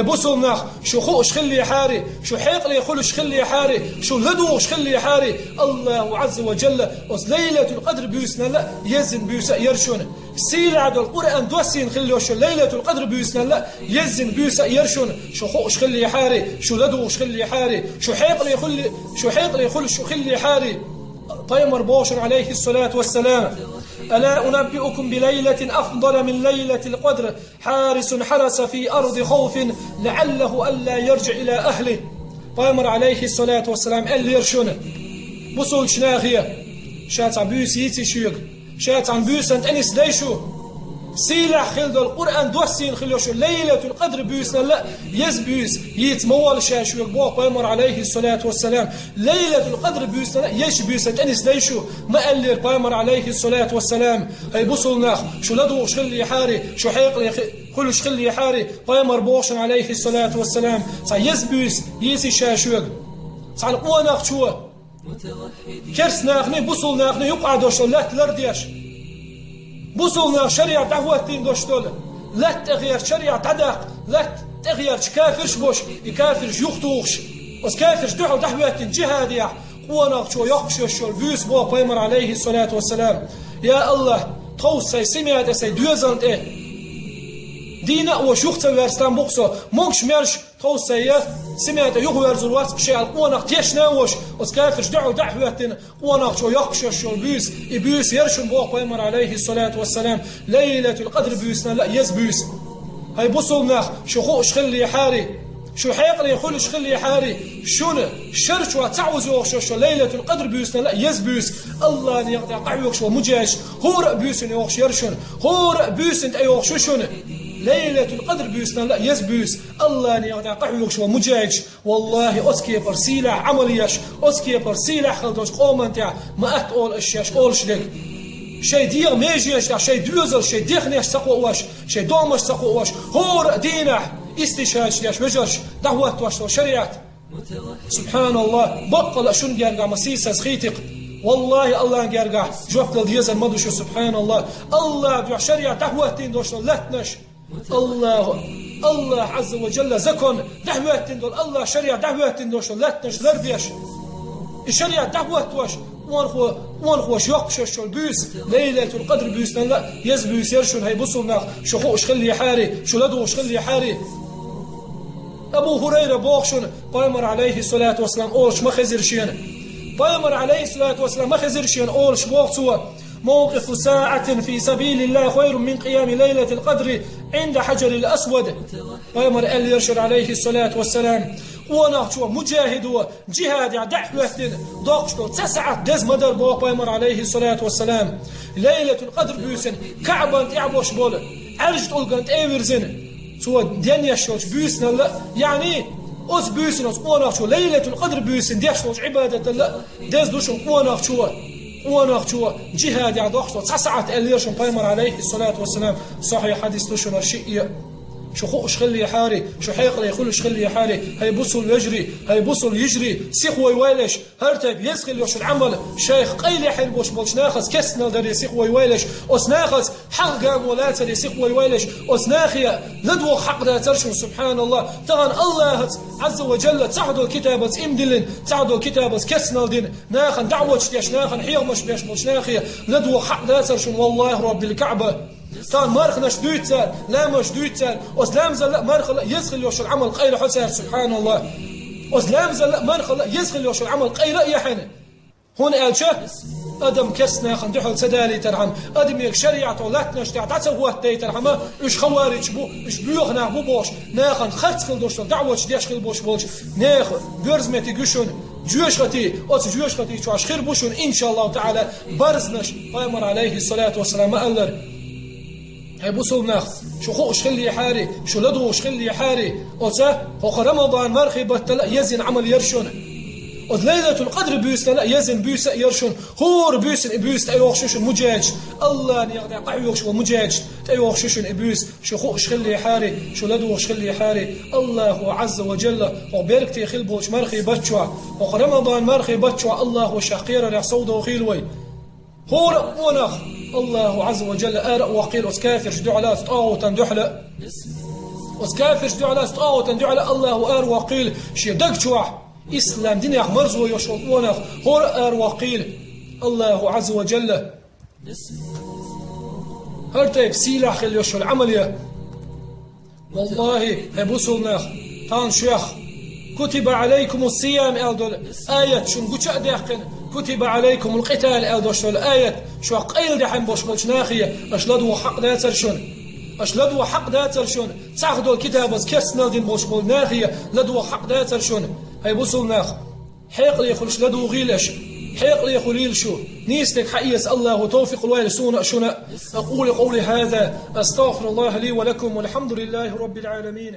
بوسلناخ شو خوش خلي حاري شو حيق لي خلش خلي حاري شو لدوش خلي حاري الله عز وجل وس ليلة القدر بيسنا لا يزن بيس يرشون سيل عد القرآن دوسين خلي وش ليلة القدر بيسنا لا يزن بيس يرشون شو خوش خلي حاري شو لدوش خلي حاري شو حيق لي خلش خلي حاري طيمر بوشر عليه الصلاة والسلام ألا أنبئكم بليلة أفضل من ليلة القدر حارس حرس في أرض خوف لعله ألا يرجع إلى أهله طيمر عليه الصلاة والسلام اللي يرشونه بصول شناخية شات عن بيوس يتي شيق شات عن بيوس أنت أنس ديشو سيلح خلد القرآن دوسين خلوشو ليلة القدر بيوسنا لا يزبيوس يتمول شاشو يقبوه طيمر عليه الصلاة والسلام ليلة القدر بيوسنا لا يشبيوس أنس ديشو ما ألير طيمر عليه الصلاة والسلام هاي بصلناخ شو لدو شخلي حاري شو حيق لي كل شخلي حاري طيمر بوشن عليه الصلاة والسلام يزبيوس يسي شاشو صار قواناخ شو كرسناخني بصلناخني يقعدوش لا تلرديش بوصلنا شريعة دعوتين دوشتول لا تغير شريعة تدق لا تغير كافرش بوش يكافرش يخطوش بس كافرش دعوتين جهادية قوانا شو يخشش شو الفيس بو بيمر عليه الصلاة والسلام يا الله توسي سمعت سي دوزانت دينا وش يختل ورستان بوكسو مونكش ميرش توسي سمعت يغور زروات شيء القوانا تيشنا وش بس كافرش دعوتين قوانا شو يخشش شو الفيس يبيس يرشن بو بيمر عليه الصلاة والسلام ليلة القدر بيسنا لا يزبيس هاي بوصلنا شو خوش خلي حاري شو حيق لي خلش خلي حاري شون شرش وتعوزوا شو ليلة القدر بيسنا لا يزبيس الله يقطع قعوك شو مجاش هور بيسن يوخش يرشن هور بيسن ايوخ شون ليلة القدر بيسنا لا يزبيس الله يقطع قعوك شو مجاش والله اسكي برسيلة عملياش اسكي برسيلة خلدوش قومن تاع ما اتقول اشياش قولش لك شيء دير ميجيش شيء دوزل شيء ديخنيش تقواش شيء دومش تقواش هور دينح استشهاد ياش وجرش دعوات واش شريعة سبحان الله بقل شون جارجع مسيسة سخيتق والله الله جارجع جوقت الديزل مدوش سبحان الله الله بيع شريعة دعواتين دوش لاتنش الله عز وجل زكون دعواتين دول الله شريعة دعواتين دوش لاتنش لرديش الشريعة دعوات واش وانخوش يقشش البيس ليلة القدر بيس لا يزبيس يرشون هاي بصلنا شو خوش خلي حاري شو لدوش خلي حاري أبو هريرة بوخشون بايمر عليه الصلاة والسلام أولش ما خزرشين بايمر عليه الصلاة والسلام ما خزرشين أولش بوخسوا موقف ساعة في سبيل الله خير من قيام ليلة القدر عند حجر الأسود بايمر قال يرشد عليه الصلاة والسلام ونحشو مجاهد وجهاد دعوة ضاقشتو تسعة دز مدر بوق بايمر عليه الصلاة والسلام ليلة القدر بيسن كعبان تعبوش بول عرجت ألقانت ايورزن سوى دنيا شوش بيسن لا يعني أس بيسن أس ونحشو ليلة القدر بيسن ديشوش عبادة لا دز دوشن ونحشو جهاد ضاقشتو تسعة اليرشن بايمر عليه الصلاة والسلام صحيح حديث دوشن الشيء شو خوش خلي حاري شو حيق لي خلش خلي حاري هاي بصل يجري هاي بصل يجري سيخوي ويلش هرتب يسخل يوش العمل شيخ قيل يحل بوش بولش ناخذ كسنا دري سيخوي ويلش أس ناخذ حلقة ولا تري سيخوي ويلش أس ناخية ندو حق ذا ترشم سبحان الله تغن الله عز وجل تعدو كتابة إمدلن تعدو كتابة كسنا دين ناخن دعوة شتيش ناخن حيغ مش بيش بولش ناخية ندو حق ذا ترشم والله رب الكعبة تان مارخناش دويتسال لا مش دويتسال اسلام زل مارخ يسخل يوش العمل قيل حسين سبحان الله اسلام زل مارخ يسخل يوش العمل قيل يا حين هون قال شو ادم كسنا خندحل سدالي ترحم ادم يك شريعه ولاتنش تعت هو تي ترحم ايش خوارج بو ايش بيوخنا بو بوش ناخن خرت خل دوش دعوه ديش خل بوش بولش ناخ بيرزمتي گشون جوش خطي جوش خطي شو خير بوشون ان شاء الله تعالى برزنش بايمر عليه الصلاه والسلام قال هاي بوصلنا شو خوش خلي حاري شو لدوش خلي حاري أوسا هو رمضان مرخي بتلا يزن عمل يرشون ليلة القدر بيسنا لا يزن بيس يرشون هور بيسن بيس أيوخشون مجاج الله يقطع قعيوخش ومجاج أيوخشون بيس شو خوش خلي حاري شو لدوش خلي حاري الله عز وجل وبركتي خلبوش مرخي بتشوا هو رمضان مرخي بتشوا الله وشقير يا صوده وخيلوي هور ونخ الله عز وجل أرى وقيل أسكافر شدو على طاوة دحلة وسكافش دو على استقاوة دو على الله وآر وقيل شي دقشوح إسلام دينيخ مرزو يشوطونخ هور آر وقيل الله عز وجل هرتيب سيلاخ اللي يشو العملية والله هبوسولناخ تان شيخ كتب عليكم الصيام ألدول آية شن قوشا ديخن كتب عليكم القتال ألدول شو الآية شو قيل دحين بوشملش ناخية أشلدوا حق داتر شن أشلدوا حق داتر شن تاخدوا الكتاب بس كيس نالدين بوشمل ناخية لدوا حق داتر شن هيبوسولناخ حيق لي يخلش لدو غيلش حيق لي يخليل شو نيستك حقيس الله وتوفيق الله لسونا شنا أقول قولي هذا أستغفر الله لي ولكم والحمد لله رب العالمين.